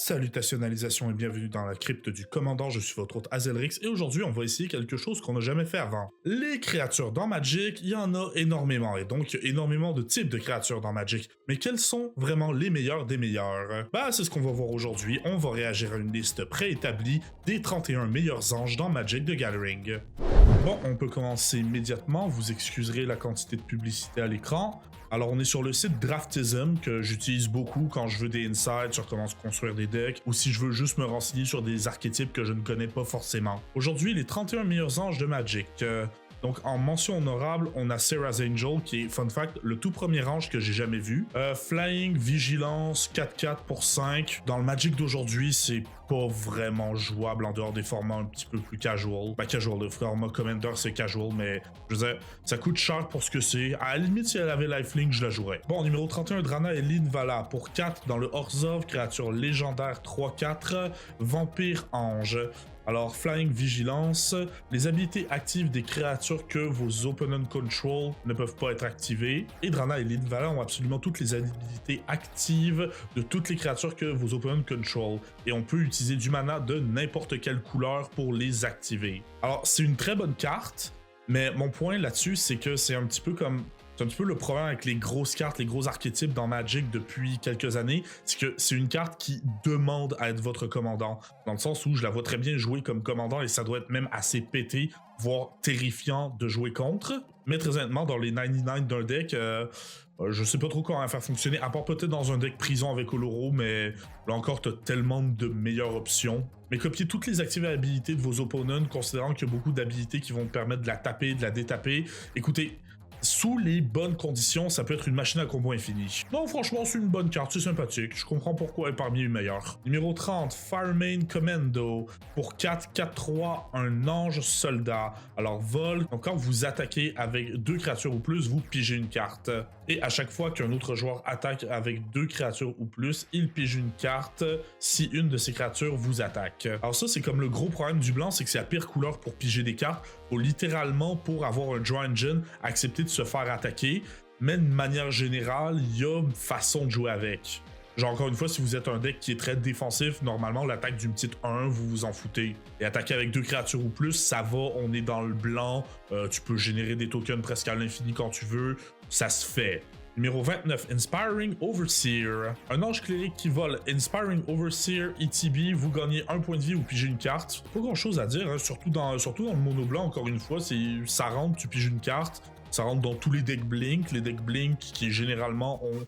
Salutationalisation et bienvenue dans la crypte du commandant, je suis votre hôte Azelrix et aujourd'hui on va essayer quelque chose qu'on n'a jamais fait avant. Les créatures dans Magic, il y en a énormément et donc énormément de types de créatures dans Magic. Mais quelles sont vraiment les meilleures des meilleures? C'est ce qu'on va voir aujourd'hui, on va réagir à une liste préétablie des 31 meilleurs anges dans Magic the Gathering. Bon, on peut commencer immédiatement, vous excuserez la quantité de publicité à l'écran. Alors, on est sur le site Draftism que j'utilise beaucoup quand je veux des insights sur comment se construire des decks ou si je veux juste me renseigner sur des archétypes que je ne connais pas forcément. Aujourd'hui, les 31 meilleurs anges de Magic. Donc, en mention honorable, on a Serra's Angel, qui est, fun fact, le tout premier ange que j'ai jamais vu. Flying, Vigilance, 4/4 pour 5. Dans le Magic d'aujourd'hui, c'est pas vraiment jouable en dehors des formats un petit peu plus casual. Casual, le format Commander, c'est casual, mais je veux dire, ça coûte cher pour ce que c'est. À la limite, si elle avait lifelink, je la jouerais. Bon, numéro 31, Drana et Linvala pour 4 dans le Orzhov, créature légendaire 3/4, Vampire Ange. Alors, Flying Vigilance, les habilités actives des créatures que vos opponents control ne peuvent pas être activées. Et Drana et Linvala ont absolument toutes les habilités actives de toutes les créatures que vos opponents control. Et on peut utiliser du mana de n'importe quelle couleur pour les activer. Alors, c'est une très bonne carte, mais mon point là-dessus, c'est que c'est un petit peu comme... C'est un petit peu le problème avec les grosses cartes, les gros archétypes dans Magic depuis quelques années, c'est que c'est une carte qui demande à être votre commandant, dans le sens où je la vois très bien jouer comme commandant et ça doit être même assez pété, voire terrifiant de jouer contre. Mais très honnêtement, dans les 99 d'un deck, je sais pas trop comment la faire fonctionner, à part peut-être dans un deck prison avec Oloro, mais là encore, t'as tellement de meilleures options. Mais copiez toutes les habilités de vos opponents, considérant qu'il y a beaucoup d'habilités qui vont te permettre de la taper, de la détaper. Écoutez, sous les bonnes conditions, ça peut être une machine à combo infini. Non, franchement, c'est une bonne carte, c'est sympathique. Je comprends pourquoi elle est parmi les meilleures. Numéro 30, Firemane Commando. Pour 4, 4/3, un ange soldat. Alors, vol. Donc, quand vous attaquez avec 2 créatures ou plus, vous pigez une carte. Et à chaque fois qu'un autre joueur attaque avec 2 créatures ou plus, il pige une carte si une de ces créatures vous attaque. Alors ça, c'est comme le gros problème du blanc, c'est que c'est la pire couleur pour piger des cartes. Faut littéralement, pour avoir un draw engine, accepter de se faire attaquer. Mais de manière générale, il y a une façon de jouer avec. Genre, encore une fois, si vous êtes un deck qui est très défensif, normalement, l'attaque d'une petite 1, vous vous en foutez. Et attaquer avec 2 créatures ou plus, ça va, on est dans le blanc. Tu peux générer des tokens presque à l'infini quand tu veux. Ça se fait. Numéro 29, Inspiring Overseer. Un ange clérique qui vole Inspiring Overseer ETB, vous gagnez 1 point de vie ou pigez une carte. Pas grand chose à dire, hein, surtout dans le mono blanc, encore une fois, ça rentre, tu piges une carte. Ça rentre dans tous les decks Blink. Les decks Blink qui généralement ont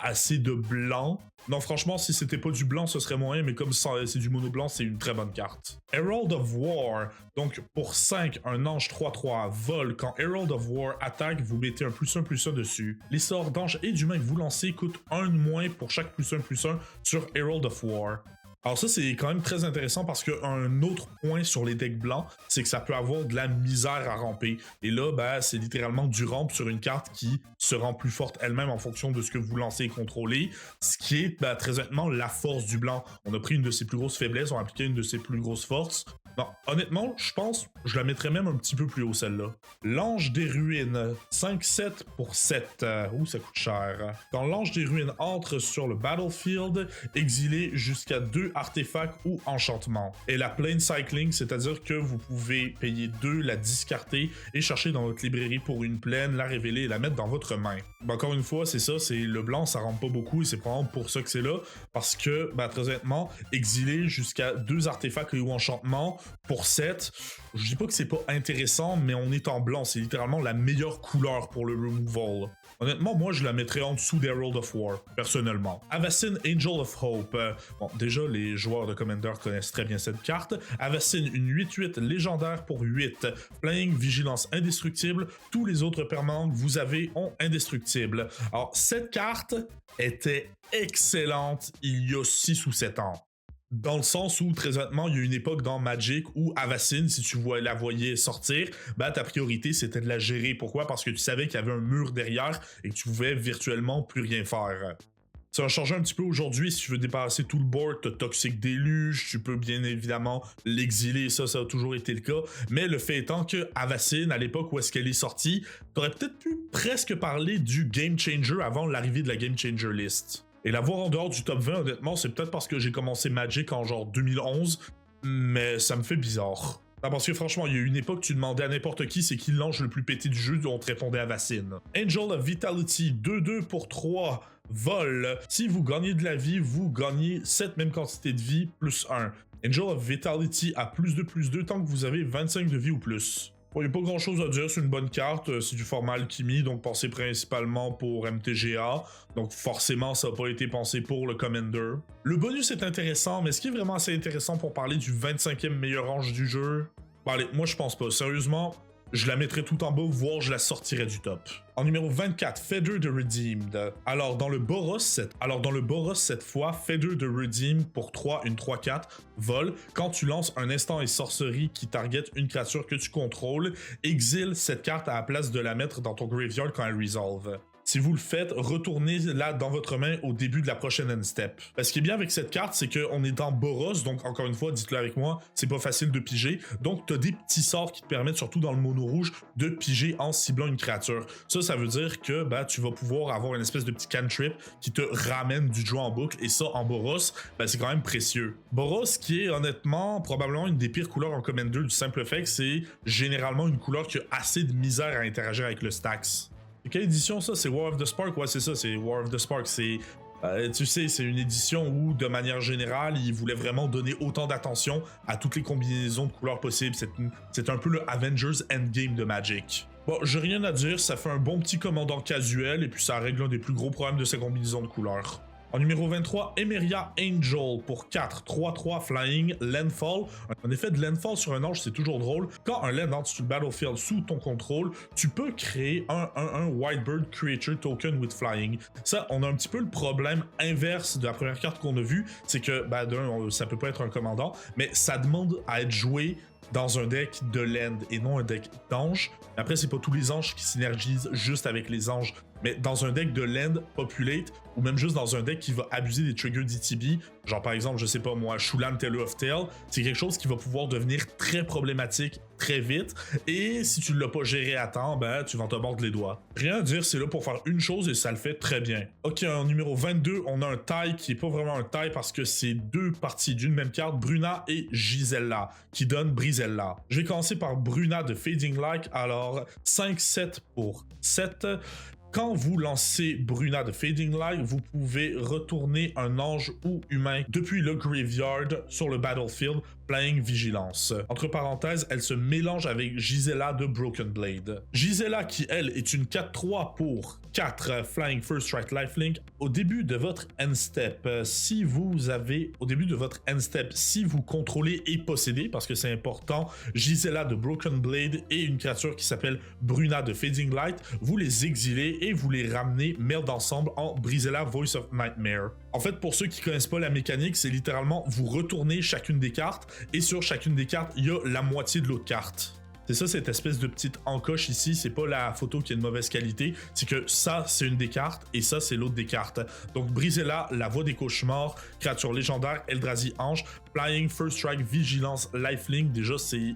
assez de blanc. Non, franchement, si c'était pas du blanc, ce serait moyen, mais comme c'est du mono blanc, c'est une très bonne carte. Herald of War. Donc, pour 5, un ange 3/3 vol. Quand Herald of War attaque, vous mettez un +1/+1 dessus. Les sorts d'ange et d'humain que vous lancez coûtent 1 de moins pour chaque +1/+1 sur Herald of War. Alors ça, c'est quand même très intéressant parce qu'un autre point sur les decks blancs, c'est que ça peut avoir de la misère à ramper. Et là, c'est littéralement du ramp sur une carte qui se rend plus forte elle-même en fonction de ce que vous lancez et contrôlez, ce qui est très honnêtement la force du blanc. On a pris une de ses plus grosses faiblesses, on a appliqué une de ses plus grosses forces. Non, honnêtement, je pense, je la mettrais même un petit peu plus haut celle-là. L'Ange des Ruines, 5/7 pour 7. Ça coûte cher. Quand l'Ange des Ruines entre sur le battlefield, exilez jusqu'à 2 artefacts ou enchantements. Et la Plane Cycling, c'est-à-dire que vous pouvez payer 2, la discarter et chercher dans votre librairie pour une plaine, la révéler et la mettre dans votre main. Encore une fois, c'est ça, c'est le blanc, ça rentre pas beaucoup et c'est probablement pour ça que c'est là, parce que, très honnêtement, exiler jusqu'à 2 artefacts ou enchantements pour 7, je dis pas que c'est pas intéressant, mais on est en blanc, c'est littéralement la meilleure couleur pour le removal. Honnêtement, moi, je la mettrais en dessous d'Herald of War, personnellement. Avacyn, Angel of Hope. Bon, déjà, les joueurs de Commander connaissent très bien cette carte. Avacyn, une 8/8 légendaire pour 8. Flying, Vigilance indestructible. Tous les autres permanents que vous avez ont indestructible. Alors, cette carte était excellente il y a 6 ou 7 ans. Dans le sens où, très honnêtement, il y a une époque dans Magic où Avacyn, si tu la voyais sortir, ta priorité, c'était de la gérer. Pourquoi? Parce que tu savais qu'il y avait un mur derrière et que tu pouvais virtuellement plus rien faire. Ça va changer un petit peu aujourd'hui. Si tu veux dépasser tout le board, t'as Toxic Déluge, tu peux bien évidemment l'exiler, ça a toujours été le cas. Mais le fait étant que Avacyn, à l'époque où est-ce qu'elle est sortie, t'aurais peut-être pu presque parler du Game Changer avant l'arrivée de la Game Changer List. Et la voir en dehors du top 20, honnêtement, c'est peut-être parce que j'ai commencé Magic en genre 2011, mais ça me fait bizarre. Non, parce que franchement, il y a eu une époque, tu demandais à n'importe qui c'est qui l'ange le plus pété du jeu, on te répondait à Vaccine. Angel of Vitality, 2-2 pour 3, vol. Si vous gagnez de la vie, vous gagnez cette même quantité de vie, plus 1. Angel of Vitality a plus 2 tant que vous avez 25 de vie ou plus. Bon, il n'y a pas grand chose à dire, c'est une bonne carte, c'est du format alchimie, donc pensé principalement pour MTGA, donc forcément ça n'a pas été pensé pour le Commander. Le bonus est intéressant, mais ce qui est vraiment assez intéressant pour parler du 25e meilleur ange du jeu, bon allez, moi je pense pas, sérieusement, je la mettrais tout en bas, voire je la sortirais du top. En numéro 24, Feather the Redeemed. Alors dans le Boros cette fois, Feather the Redeemed pour 3, une 3-4, vol. Quand tu lances un instant et sorcerie qui target une créature que tu contrôles, exile cette carte à la place de la mettre dans ton graveyard quand elle resolve. Si vous le faites, retournez-la dans votre main au début de la prochaine end step. Ce qui est bien avec cette carte, c'est qu'on est dans Boros, donc encore une fois, dites-le avec moi, c'est pas facile de piger. Donc, t'as des petits sorts qui te permettent, surtout dans le mono rouge, de piger en ciblant une créature. Ça veut dire que tu vas pouvoir avoir une espèce de petit cantrip qui te ramène du jeu en boucle, et ça, en Boros, c'est quand même précieux. Boros, qui est honnêtement probablement une des pires couleurs en Commander du simple fait que c'est généralement une couleur qui a assez de misère à interagir avec le Stax. Et quelle édition ça? C'est War of the Spark? Ouais, c'est ça, c'est War of the Spark. C'est, tu sais, c'est une édition où, de manière générale, ils voulaient vraiment donner autant d'attention à toutes les combinaisons de couleurs possibles. C'est un peu le Avengers Endgame de Magic. Bon, j'ai rien à dire, ça fait un bon petit commandant casuel et puis ça règle un des plus gros problèmes de ces combinaisons de couleurs. En numéro 23, Emeria Angel pour 4, 3-3 Flying, Landfall. Un effet de Landfall sur un ange, c'est toujours drôle. Quand un land entre sur le battlefield sous ton contrôle, tu peux créer un Whitebird Creature Token with Flying. Ça, on a un petit peu le problème inverse de la première carte qu'on a vue, c'est que, d'un, ça peut pas être un commandant, mais ça demande à être joué dans un deck de land et non un deck d'ange. Après, c'est pas tous les anges qui synergisent juste avec les anges, mais dans un deck de land populate, ou même juste dans un deck qui va abuser des triggers d'ETB, genre par exemple, je sais pas moi, Shulam Teller of Tail, c'est quelque chose qui va pouvoir devenir très problématique très vite, et si tu l'as pas géré à temps, tu vas te mordre les doigts. Rien à dire, c'est là pour faire une chose et ça le fait très bien. Ok, en numéro 22, on a un tie qui est pas vraiment un tie parce que c'est deux parties d'une même carte, Bruna et Gisela, qui donne Brisella. Je vais commencer par Bruna de Fading Light, alors 5-7 pour 7. Quand vous lancez Bruna de Fading Light, vous pouvez retourner un ange ou humain depuis le graveyard sur le battlefield, playing Vigilance. Entre parenthèses, elle se mélange avec Gisela de Broken Blade. Gisela qui, elle, est une 4-3 pour 4 Flying First Strike Lifelink. Au début de votre end step, si vous contrôlez et possédez, parce que c'est important, Gisela de Broken Blade et une créature qui s'appelle Bruna de Fading Light, vous les exilez et vous les ramenez merde ensemble en Brisella Voice of Nightmare. En fait, pour ceux qui connaissent pas la mécanique, c'est littéralement vous retournez chacune des cartes et sur chacune des cartes, il y a la moitié de l'autre carte. C'est ça, cette espèce de petite encoche ici, c'est pas la photo qui est de mauvaise qualité, c'est que ça, c'est une des cartes, et ça, c'est l'autre des cartes. Donc, Brisella, la voix des cauchemars, créature légendaire, Eldrazi Ange, Flying, First Strike, Vigilance, Lifelink, déjà, c'est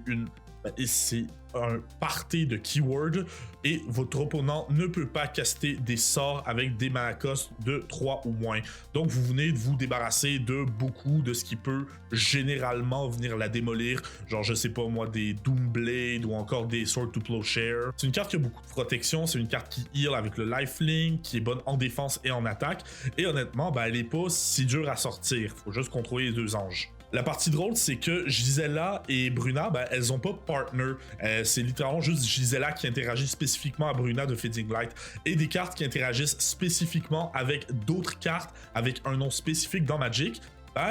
un party de keywords, et votre opponent ne peut pas caster des sorts avec des mana cost de 3 ou moins. Donc vous venez de vous débarrasser de beaucoup de ce qui peut généralement venir la démolir, genre je sais pas moi, des Doomblade ou encore des Sword to Plowshare. C'est une carte qui a beaucoup de protection, c'est une carte qui heal avec le lifelink, qui est bonne en défense et en attaque, et honnêtement, elle est pas si dure à sortir, faut juste contrôler les deux anges. La partie drôle, c'est que Gisela et Bruna, elles ont pas partner. C'est littéralement juste Gisela qui interagit spécifiquement à Bruna de Fading Light. Et des cartes qui interagissent spécifiquement avec d'autres cartes avec un nom spécifique dans Magic.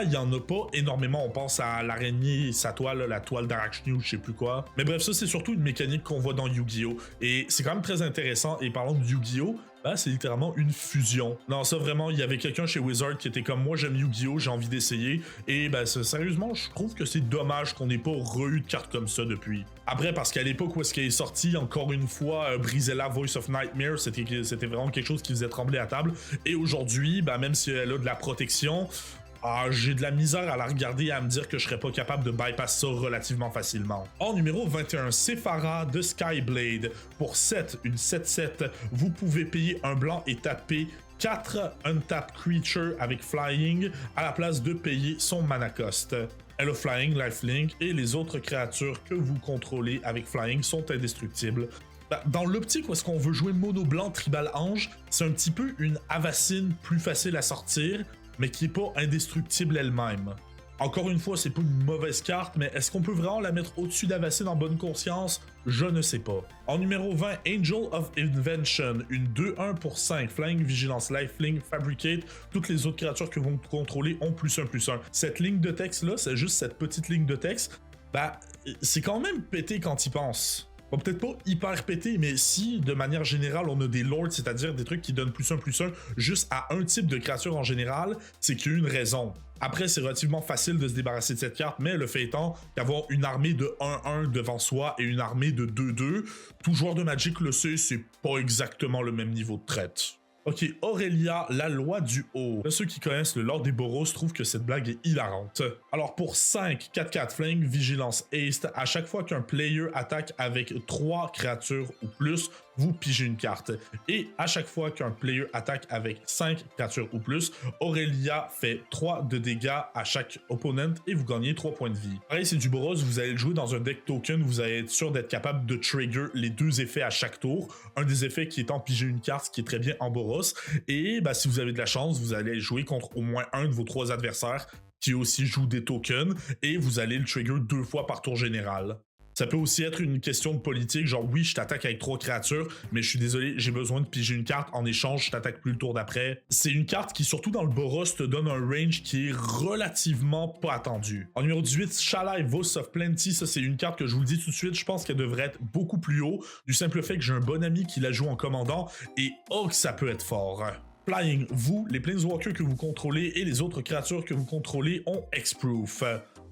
Il y en a pas énormément. On pense à l'araignée, sa toile, la toile d'Arachne ou je sais plus quoi. Mais bref, ça c'est surtout une mécanique qu'on voit dans Yu-Gi-Oh! Et c'est quand même très intéressant. Et parlant de Yu-Gi-Oh! C'est littéralement une fusion. Non, ça vraiment, il y avait quelqu'un chez Wizard qui était comme moi, j'aime Yu-Gi-Oh! J'ai envie d'essayer. Et sérieusement, je trouve que c'est dommage qu'on n'ait pas re-eu de cartes comme ça depuis. Après, parce qu'à l'époque où est-ce qu'elle est sortie, encore une fois, Brisella Voice of Nightmare, c'était vraiment quelque chose qui faisait trembler à table. Et aujourd'hui, même si elle a de la protection, j'ai de la misère à la regarder et à me dire que je serais pas capable de bypass ça relativement facilement. En numéro 21, Sephara de Skyblade. Pour 7, une 7-7, vous pouvez payer un blanc et taper 4 untapped creatures avec Flying à la place de payer son mana cost. Elle a Flying, Lifelink et les autres créatures que vous contrôlez avec Flying sont indestructibles. Dans l'optique où est-ce qu'on veut jouer mono blanc tribal ange, c'est un petit peu une Avacyn plus facile à sortir, mais qui n'est pas indestructible elle-même. Encore une fois, c'est pas une mauvaise carte, mais est-ce qu'on peut vraiment la mettre au-dessus d'Avacyn en bonne conscience? Je ne sais pas. En numéro 20, Angel of Invention, une 2-1 pour 5, Flying, Vigilance, Lifelink, Fabricate. Toutes les autres créatures que vous contrôlez ont +1/+1. Cette ligne de texte-là, c'est juste cette petite ligne de texte, c'est quand même pété quand il pense. Bon, peut-être pas hyper pété, mais si, de manière générale, on a des lords, c'est-à-dire des trucs qui donnent +1/+1 juste à un type de créature en général, c'est qu'il y a une raison. Après, c'est relativement facile de se débarrasser de cette carte, mais le fait étant qu'avoir une armée de 1-1 devant soi et une armée de 2-2, tout joueur de Magic le sait, c'est pas exactement le même niveau de traite. Ok, Aurelia, la loi du haut. Ceux qui connaissent le lore des Boros trouvent que cette blague est hilarante. Alors pour 5, 4-4 Flying, Vigilance, Haste, à chaque fois qu'un player attaque avec 3 créatures ou plus, vous pigez une carte. Et à chaque fois qu'un player attaque avec 5 créatures ou plus, Aurelia fait 3 de dégâts à chaque opponent et vous gagnez 3 points de vie. Pareil, c'est du Boros, vous allez le jouer dans un deck token, vous allez être sûr d'être capable de trigger les 2 effets à chaque tour. Un des effets qui étant piger une carte, ce qui est très bien en Boros. Et si vous avez de la chance, vous allez jouer contre au moins un de vos 3 adversaires qui aussi joue des tokens et vous allez le trigger 2 fois par tour général. Ça peut aussi être une question de politique, genre oui, je t'attaque avec 3 créatures, mais je suis désolé, j'ai besoin de piger une carte, en échange, je t'attaque plus le tour d'après. C'est une carte qui, surtout dans le Boros, te donne un range qui est relativement pas attendu. En numéro 18, Shalai, Voice of Plenty, ça c'est une carte que je vous le dis tout de suite, je pense qu'elle devrait être beaucoup plus haut, du simple fait que j'ai un bon ami qui la joue en commandant, et oh que ça peut être fort. Flying, vous, les Planeswalkers que vous contrôlez et les autres créatures que vous contrôlez ont Hexproof.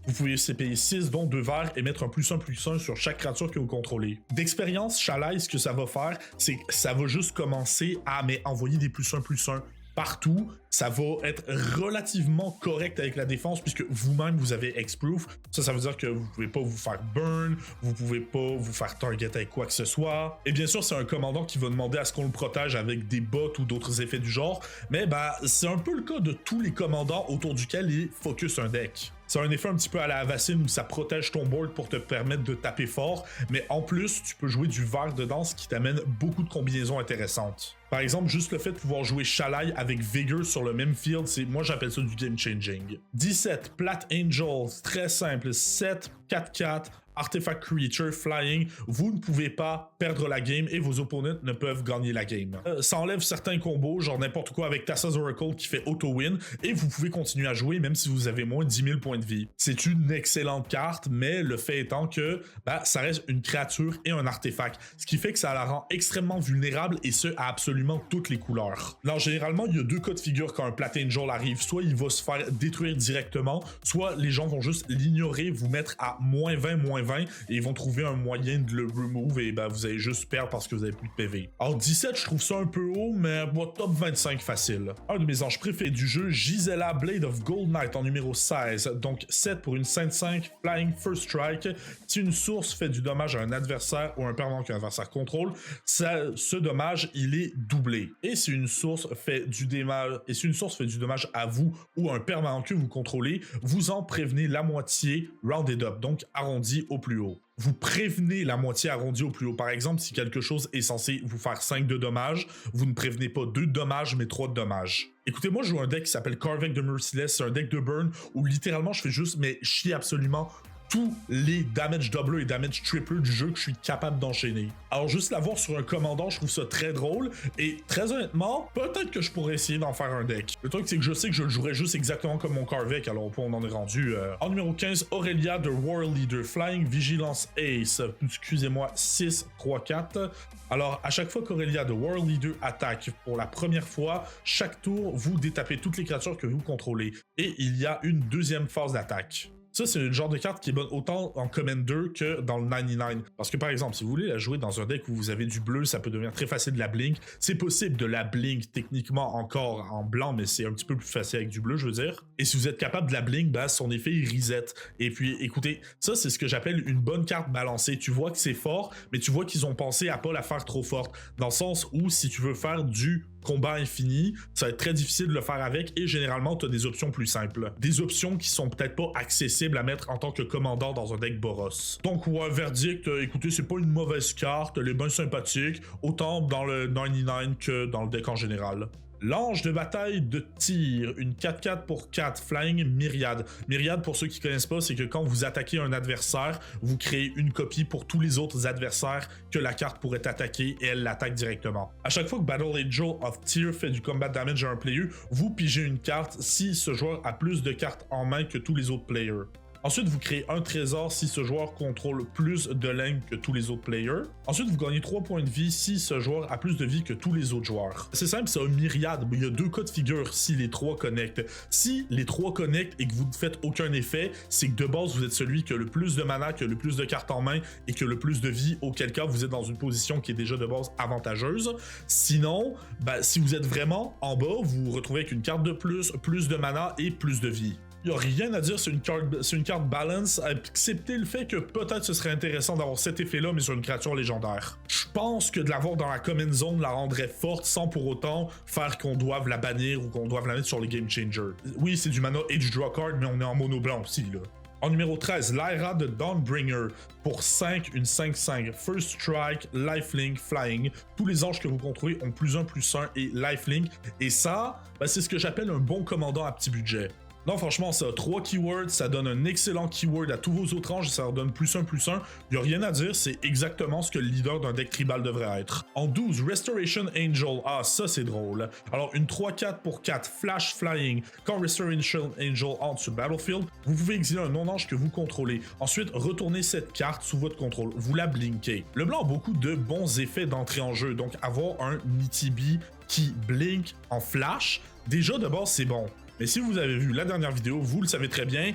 Vous pouvez payer 6, dont 2 verts, et mettre un +1/+1 sur chaque créature que vous contrôlez. D'expérience, Shalai, ce que ça va faire, c'est que ça va juste commencer à envoyer des +1/+1 partout. Ça va être relativement correct avec la défense puisque vous-même vous avez Hexproof. Ça veut dire que vous pouvez pas vous faire burn, vous pouvez pas vous faire target avec quoi que ce soit. Et bien sûr, c'est un commandant qui va demander à ce qu'on le protège avec des bots ou d'autres effets du genre. Mais c'est un peu le cas de tous les commandants autour duquel il focus un deck. C'est un effet un petit peu à la Avacyn où ça protège ton board pour te permettre de taper fort, mais en plus, tu peux jouer du vert dedans, ce qui t'amène beaucoup de combinaisons intéressantes. Par exemple, juste le fait de pouvoir jouer Shalai avec Vigor sur le même field, moi j'appelle ça du game changing. 17, Plat Angels, très simple, 7, 4-4, Artifact Creature, Flying, vous ne pouvez pas perdre la game et vos opponents ne peuvent gagner la game. Ça enlève certains combos, genre n'importe quoi avec Thassa's Oracle qui fait auto-win, et vous pouvez continuer à jouer même si vous avez moins de 10 000 points de vie. C'est une excellente carte, mais le fait étant que ça reste une créature et un artefact, ce qui fait que ça la rend extrêmement vulnérable et ce à absolument toutes les couleurs. Alors généralement, il y a 2 cas de figure quand un Plat Angel arrive, soit il va se faire détruire directement, soit les gens vont juste l'ignorer, vous mettre à -20, -20, et ils vont trouver un moyen de le remove et vous allez juste perdre parce que vous avez plus de PV. Alors 17, je trouve ça un peu haut, mais top 25 facile. Un de mes anges préférés du jeu, Gisela, Blade of Gold Knight en numéro 16, donc 7 pour une 5-5, Flying First Strike. Si une source fait du dommage à un adversaire ou un permanent qu'un adversaire contrôle, ce dommage, il est doublé. Et si une source fait du dommage à vous ou à un permanent que vous contrôlez, vous en prévenez la moitié rounded up, donc arrondi au plus haut. Vous prévenez la moitié arrondie au plus haut. Par exemple, si quelque chose est censé vous faire 5 de dommages, vous ne prévenez pas 2 de dommages, mais 3 de dommages. Écoutez, moi je joue un deck qui s'appelle Karvik the Merciless, c'est un deck de burn où littéralement je fais juste chier absolument tous les damage double et damage triple du jeu que je suis capable d'enchaîner. Alors juste l'avoir sur un commandant, je trouve ça très drôle et très honnêtement, peut-être que je pourrais essayer d'en faire un deck. Le truc c'est que je sais que je le jouerais juste exactement comme mon Karvik, alors on en est rendu. En numéro 15, Aurelia de War Leader, Flying Vigilance Ace, excusez-moi, 6, 3, 4. Alors à chaque fois qu'Aurelia de War Leader attaque pour la première fois, chaque tour vous détapez toutes les créatures que vous contrôlez et il y a une deuxième phase d'attaque. Ça, c'est le genre de carte qui est bonne autant en Commander que dans le 99. Parce que par exemple, si vous voulez la jouer dans un deck où vous avez du bleu, ça peut devenir très facile de la blink. C'est possible de la blink techniquement encore en blanc, mais c'est un petit peu plus facile avec du bleu, je veux dire. Et si vous êtes capable de la blink, son effet il reset. Et puis écoutez, ça c'est ce que j'appelle une bonne carte balancée. Tu vois que c'est fort, mais tu vois qu'ils ont pensé à pas la faire trop forte. Dans le sens où si tu veux faire du combat infini, ça va être très difficile de le faire avec et généralement tu as des options plus simples. Des options qui sont peut-être pas accessibles à mettre en tant que commandant dans un deck Boros. Donc ouais, verdict, écoutez, c'est pas une mauvaise carte, elle est bien sympathique, autant dans le 99 que dans le deck en général. L'ange de bataille de tir, une 4/4 pour 4, flying myriade. Myriade, pour ceux qui connaissent pas, c'est que quand vous attaquez un adversaire, vous créez une copie pour tous les autres adversaires que la carte pourrait attaquer et elle l'attaque directement. À chaque fois que Battle Angel of Tyr fait du combat damage à un player, vous pigez une carte si ce joueur a plus de cartes en main que tous les autres players. Ensuite, vous créez un trésor si ce joueur contrôle plus de lane que tous les autres players. Ensuite, vous gagnez 3 points de vie si ce joueur a plus de vie que tous les autres joueurs. C'est simple, c'est un myriade. Il y a 2 cas de figure si les 3 connectent. Si les 3 connectent et que vous ne faites aucun effet, c'est que de base, vous êtes celui qui a le plus de mana, qui a le plus de cartes en main et qui a le plus de vie, auquel cas vous êtes dans une position qui est déjà de base avantageuse. Sinon, si vous êtes vraiment en bas, vous vous retrouvez avec une carte de plus de mana et plus de vie. Il n'y a rien à dire, c'est une carte balance, excepté le fait que peut-être ce serait intéressant d'avoir cet effet-là, mais sur une créature légendaire. Je pense que de l'avoir dans la common zone la rendrait forte sans pour autant faire qu'on doive la bannir ou qu'on doive la mettre sur les game changers. Oui, c'est du mana et du draw card, mais on est en mono blanc aussi, là. En numéro 13, Lyra de Dawnbringer. Pour 5, une 5/5. First Strike, Lifelink, Flying. Tous les anges que vous contrôlez ont +1/+1 et Lifelink. Et ça, c'est ce que j'appelle un bon commandant à petit budget. Non, franchement, ça a 3 keywords, ça donne un excellent keyword à tous vos autres anges, ça leur donne +1/+1. Il n'y a rien à dire, c'est exactement ce que le leader d'un deck tribal devrait être. En 12, Restoration Angel. Ah, ça c'est drôle. Alors, une 3/4 pour 4, Flash Flying. Quand Restoration Angel entre sur Battlefield, vous pouvez exiler un non-ange que vous contrôlez. Ensuite, retournez cette carte sous votre contrôle. Vous la blinkez. Le blanc a beaucoup de bons effets d'entrée en jeu, donc avoir un Nitibi qui blink en flash, déjà de base c'est bon. Mais si vous avez vu la dernière vidéo, vous le savez très bien,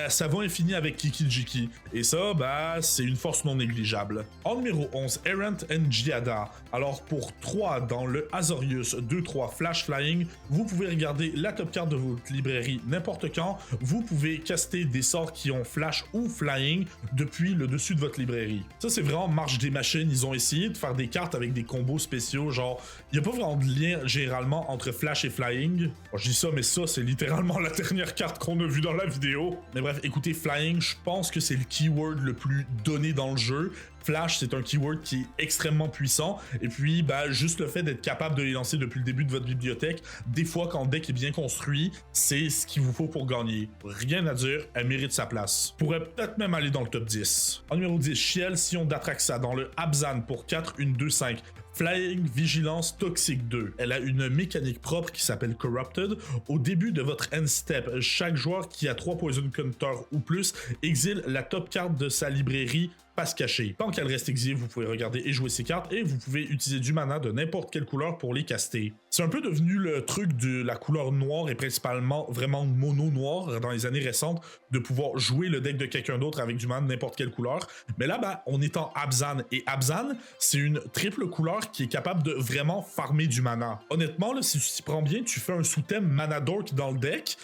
ça va infini avec Kiki-Jiki. Et ça, c'est une force non négligeable. En numéro 11, Errant Ngiada. Alors pour 3 dans le Azorius 2/3 Flash Flying, vous pouvez regarder la top carte de votre librairie n'importe quand. Vous pouvez caster des sorts qui ont Flash ou Flying depuis le dessus de votre librairie. Ça, c'est vraiment marche des machines. Ils ont essayé de faire des cartes avec des combos spéciaux, genre, il n'y a pas vraiment de lien généralement entre Flash et Flying. Bon, je dis ça, mais ça, c'est littéralement la dernière carte qu'on a vue dans la vidéo. Mais bref, écoutez, Flying, je pense que c'est le keyword le plus donné dans le jeu. Flash, c'est un keyword qui est extrêmement puissant. Et puis, juste le fait d'être capable de les lancer depuis le début de votre bibliothèque, des fois, quand le deck est bien construit, c'est ce qu'il vous faut pour gagner. Rien à dire, elle mérite sa place. Pourrait peut-être même aller dans le top 10. En numéro 10, Shiel Sion d'Atraxa dans le Abzan pour 4, une 2/5. Flying Vigilance Toxic 2. Elle a une mécanique propre qui s'appelle Corrupted. Au début de votre end step, chaque joueur qui a 3 Poison Counter ou plus exile la top carte de sa librairie passe cachée. Tant qu'elle reste exilée, vous pouvez regarder et jouer ces cartes et vous pouvez utiliser du mana de n'importe quelle couleur pour les caster. C'est un peu devenu le truc de la couleur noire et principalement vraiment mono noir dans les années récentes de pouvoir jouer le deck de quelqu'un d'autre avec du mana de n'importe quelle couleur. Mais là, on est en Abzan et Abzan, c'est une triple couleur qui est capable de vraiment farmer du mana. Honnêtement, là, si tu t'y prends bien, tu fais un sous-thème Mana Dork dans le deck,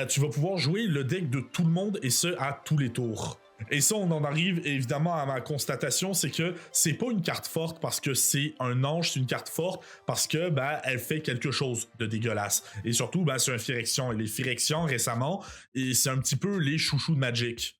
tu vas pouvoir jouer le deck de tout le monde et ce à tous les tours. Et ça, on en arrive évidemment à ma constatation, c'est que c'est pas une carte forte parce que c'est un ange, c'est une carte forte parce que elle fait quelque chose de dégueulasse. Et surtout, c'est un Phyrexian. Et les Phyrexians récemment, et c'est un petit peu les chouchous de Magic.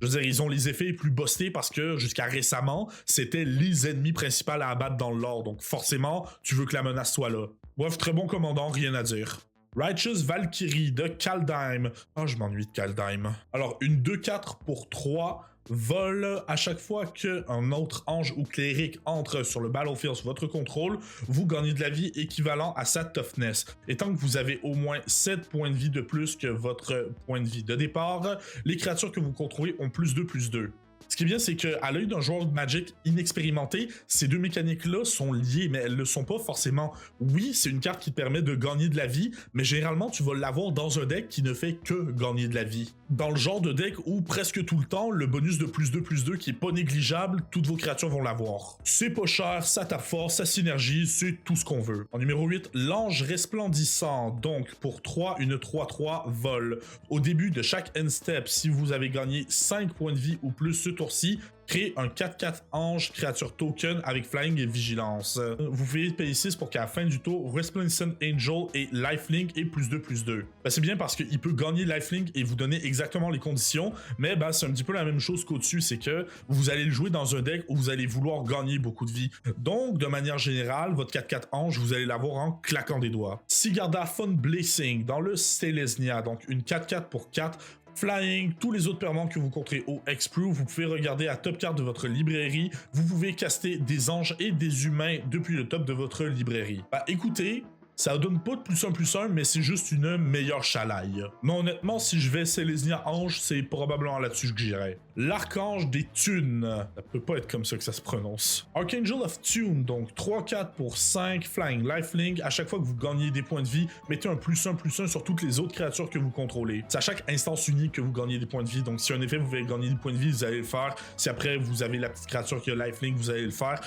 Je veux dire, ils ont les effets les plus bustés parce que jusqu'à récemment, c'était les ennemis principaux à abattre dans le lore. Donc forcément, tu veux que la menace soit là. Bref, très bon commandant, rien à dire. Righteous Valkyrie de Kaldheim. Ah, je m'ennuie de Kaldheim. Alors, une 2/4 pour 3 vol. À chaque fois qu'un autre ange ou cléric entre sur le battlefield sous votre contrôle, vous gagnez de la vie équivalent à sa toughness. Et tant que vous avez au moins 7 points de vie de plus que votre point de vie de départ, les créatures que vous contrôlez ont +2/+2. Ce qui est bien, c'est qu'à l'œil d'un joueur de Magic inexpérimenté, ces deux mécaniques-là sont liées, mais elles ne le sont pas forcément. Oui, c'est une carte qui te permet de gagner de la vie, mais généralement, tu vas l'avoir dans un deck qui ne fait que gagner de la vie. Dans le genre de deck où presque tout le temps, le bonus de +2/+2 qui est pas négligeable, toutes vos créatures vont l'avoir. C'est pas cher, ça tape fort, ça synergie, c'est tout ce qu'on veut. En numéro 8, l'ange resplendissant. Donc, pour 3, une 3/3 vol. Au début de chaque end step, si vous avez gagné 5 points de vie ou plus tour-ci, créez un 4-4 ange créature token avec flying et vigilance. Vous pouvez payer 6 pour qu'à la fin du tour, Resplendent Angel et Lifelink et +2/+2. Ben, c'est bien parce qu'il peut gagner Lifelink et vous donner exactement les conditions, mais ben, c'est un petit peu la même chose qu'au-dessus, c'est que vous allez le jouer dans un deck où vous allez vouloir gagner beaucoup de vie. Donc, de manière générale, votre 4-4 ange, vous allez l'avoir en claquant des doigts. Sigarda Fun Blessing dans le Selesnya, donc une 4-4 pour 4. Flying, tous les autres permanents que vous compterez au Hexproof, vous pouvez regarder à top card de votre librairie, vous pouvez caster des anges et des humains depuis le top de votre librairie. Bah écoutez, ça donne pas de +1/+1, mais c'est juste une meilleure chalaille. Mais honnêtement, si je vais Selesnya Ange, c'est probablement là-dessus que j'irai. L'Archange des Thunes. Ça peut pas être comme ça que ça se prononce. Archangel of Tune, donc 3-4 pour 5, Flying, Lifelink. À chaque fois que vous gagnez des points de vie, mettez un +1/+1 sur toutes les autres créatures que vous contrôlez. C'est à chaque instance unique que vous gagnez des points de vie. Donc si un effet vous voulez gagner des points de vie, vous allez le faire. Si après vous avez la petite créature qui a Lifelink, vous allez le faire.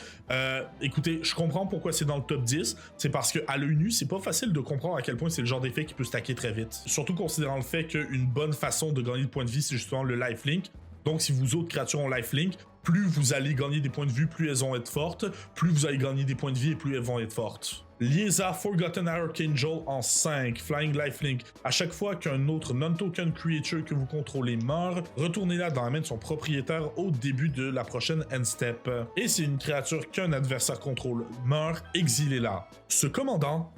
Écoutez, je comprends pourquoi c'est dans le top 10. C'est parce qu'à l'œil nu, c'est pas facile de comprendre à quel point c'est le genre d'effet qui peut stacker très vite. Surtout considérant le fait qu'une bonne façon de gagner des points de vie, c'est justement le Lifelink. Donc, si vos autres créatures ont lifelink, plus vous allez gagner des points de vue, plus elles vont être fortes. Plus vous allez gagner des points de vie et plus elles vont être fortes. Liesa Forgotten Archangel en 5, Flying Lifelink. À chaque fois qu'un autre non-token creature que vous contrôlez meurt, retournez-la dans la main de son propriétaire au début de la prochaine end step. Et si une créature qu'un adversaire contrôle meurt, exilez-la. Ce commandant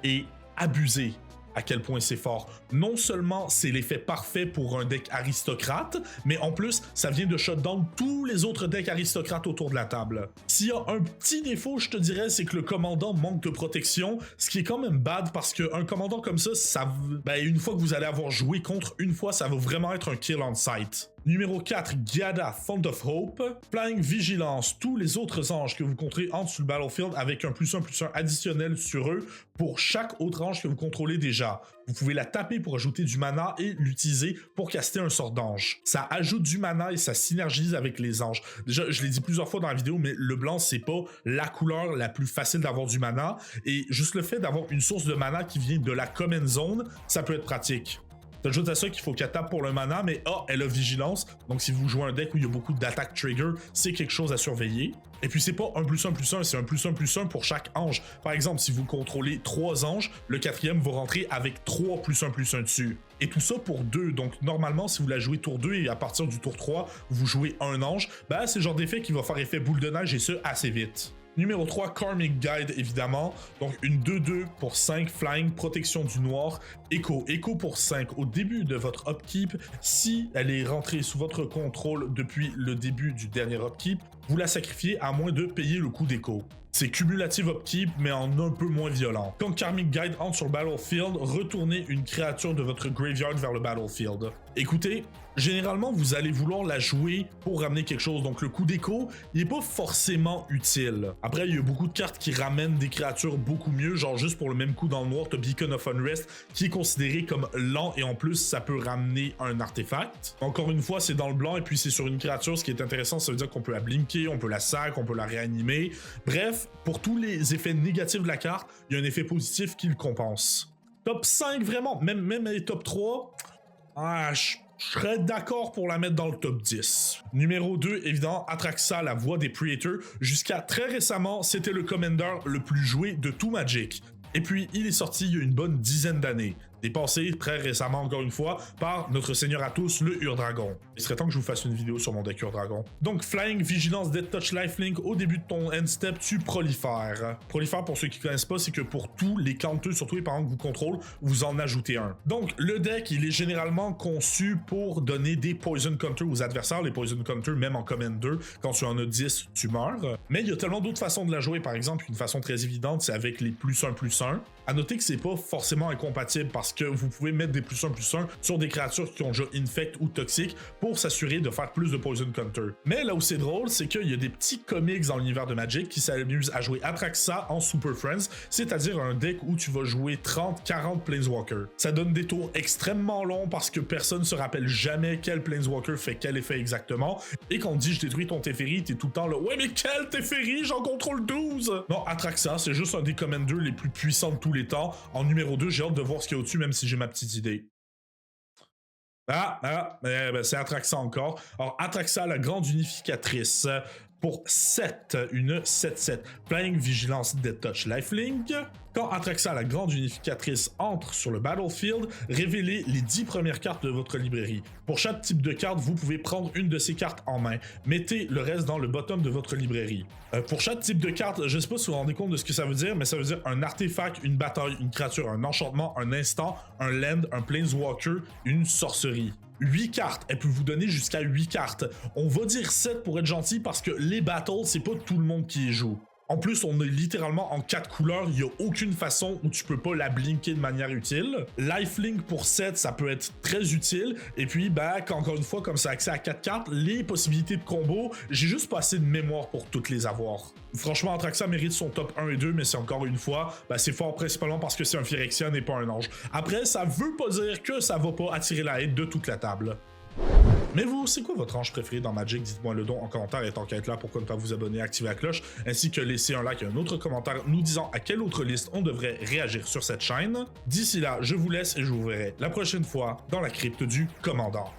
est abusé. À quel point c'est fort. Non seulement c'est l'effet parfait pour un deck aristocrate, mais en plus, ça vient de shutdown tous les autres decks aristocrates autour de la table. S'il y a un petit défaut, je te dirais, c'est que le commandant manque de protection, ce qui est quand même bad parce qu'un commandant comme ça, ben, une fois que vous allez avoir joué contre une fois, ça va vraiment être un kill on sight. Numéro 4, Giada, Font of Hope. Flying Vigilance, tous les autres anges que vous contrôlez entrent sur le battlefield avec un +1/+1 additionnel sur eux pour chaque autre ange que vous contrôlez déjà. Vous pouvez la taper pour ajouter du mana et l'utiliser pour caster un sort d'ange. Ça ajoute du mana et ça synergise avec les anges. Déjà, je l'ai dit plusieurs fois dans la vidéo, mais le blanc, c'est pas la couleur la plus facile d'avoir du mana. Et juste le fait d'avoir une source de mana qui vient de la Common Zone, ça peut être pratique. T'ajoutes à ça qu'il faut qu'elle tape pour le mana, mais elle a vigilance. Donc si vous jouez un deck où il y a beaucoup d'attaques trigger, c'est quelque chose à surveiller. Et puis c'est pas un +1/+1, c'est un +1/+1 pour chaque ange. Par exemple, si vous contrôlez 3 anges, le 4e va rentrer avec 3 +1/+1 dessus. Et tout ça pour 2. Donc normalement, si vous la jouez tour 2 et à partir du tour 3, vous jouez un ange, ben c'est le genre d'effet qui va faire effet boule de neige et ce assez vite. Numéro 3, Karmic Guide, évidemment. Donc, une 2-2 pour 5, Flying, Protection du Noir, Echo. Echo pour 5 au début de votre upkeep. Si elle est rentrée sous votre contrôle depuis le début du dernier upkeep, vous la sacrifiez à moins de payer le coût d'Echo. C'est cumulative upkeep, mais en un peu moins violent. Quand Karmic Guide entre sur le battlefield, retournez une créature de votre graveyard vers le battlefield. Écoutez, généralement, vous allez vouloir la jouer pour ramener quelque chose. Donc, le coup d'écho, il n'est pas forcément utile. Après, il y a beaucoup de cartes qui ramènent des créatures beaucoup mieux. Genre, juste pour le même coup dans le noir, t'as Beacon of Unrest, qui est considéré comme lent et en plus, ça peut ramener un artefact. Encore une fois, c'est dans le blanc et puis c'est sur une créature. Ce qui est intéressant, ça veut dire qu'on peut la blinker, on peut la sac, on peut la réanimer. Bref, pour tous les effets négatifs de la carte, il y a un effet positif qui le compense. Top 5, vraiment, même les top 3, je serais d'accord pour la mettre dans le top 10. Numéro 2, évidemment, Atraxa, la voix des Predators. Jusqu'à très récemment, c'était le Commander le plus joué de tout Magic. Et puis, il est sorti il y a une bonne dizaine d'années. Dépassé très récemment, encore une fois, par notre seigneur à tous, le Ur-Dragon. Il serait temps que je vous fasse une vidéo sur mon deck Ur-Dragon. Donc, Flying, Vigilance, Death Touch, Lifelink, au début de ton end step, tu prolifères. Prolifère, pour ceux qui ne connaissent pas, c'est que pour tous les counters, surtout les parents que vous contrôlez, vous en ajoutez un. Donc, le deck, il est généralement conçu pour donner des Poison Counters aux adversaires. Les Poison Counters, même en Commander, quand tu en as 10, tu meurs. Mais il y a tellement d'autres façons de la jouer. Par exemple, une façon très évidente, c'est avec les +1/+1. À noter que c'est pas forcément incompatible parce que vous pouvez mettre des +1/+1 sur des créatures qui ont déjà Infect ou Toxic pour s'assurer de faire plus de Poison Counter. Mais là où c'est drôle, c'est qu'il y a des petits comics dans l'univers de Magic qui s'amusent à jouer Atraxa en Super Friends, c'est-à-dire un deck où tu vas jouer 30-40 Planeswalkers. Ça donne des tours extrêmement longs parce que personne ne se rappelle jamais quel Planeswalker fait quel effet exactement. Et quand on dit je détruis ton Teferi, t'es tout le temps là, ouais mais quel Teferi, j'en contrôle 12! Non, Atraxa, c'est juste un des commanders les plus puissants de tous les temps. En numéro 2, j'ai hâte de voir ce qu'il y a au-dessus, même si j'ai ma petite idée. C'est Atraxa encore. Alors, Atraxa, la grande unificatrice, pour 7, une 7-7. Flying Vigilance Death Touch Lifelink. Quand Atraxa, la grande unificatrice, entre sur le battlefield, révélez les 10 premières cartes de votre librairie. Pour chaque type de carte, vous pouvez prendre une de ces cartes en main. Mettez le reste dans le bottom de votre librairie. Pour chaque type de carte, je ne sais pas si vous vous rendez compte de ce que ça veut dire, mais ça veut dire un artefact, une bataille, une créature, un enchantement, un instant, un land, un planeswalker, une sorcerie. 8 cartes, elle peut vous donner jusqu'à 8 cartes. On va dire 7 pour être gentil parce que les battles, c'est pas tout le monde qui y joue. En plus, on est littéralement en 4 couleurs, il n'y a aucune façon où tu peux pas la blinker de manière utile. Lifelink pour 7, ça peut être très utile. Et puis, encore une fois, comme ça accès à 4 cartes, les possibilités de combo, j'ai juste pas assez de mémoire pour toutes les avoir. Franchement, Atraxa mérite son top 1 et 2, mais c'est encore une fois, c'est fort principalement parce que c'est un Phyrexian et pas un ange. Après, ça veut pas dire que ça va pas attirer la haine de toute la table. Mais vous, c'est quoi votre ange préféré dans Magic? Dites-moi le don en commentaire et tant qu'à être là, pourquoi ne pas vous abonner et activer la cloche, ainsi que laisser un like et un autre commentaire nous disant à quelle autre liste on devrait réagir sur cette chaîne. D'ici là, je vous laisse et je vous verrai la prochaine fois dans la crypte du commandant.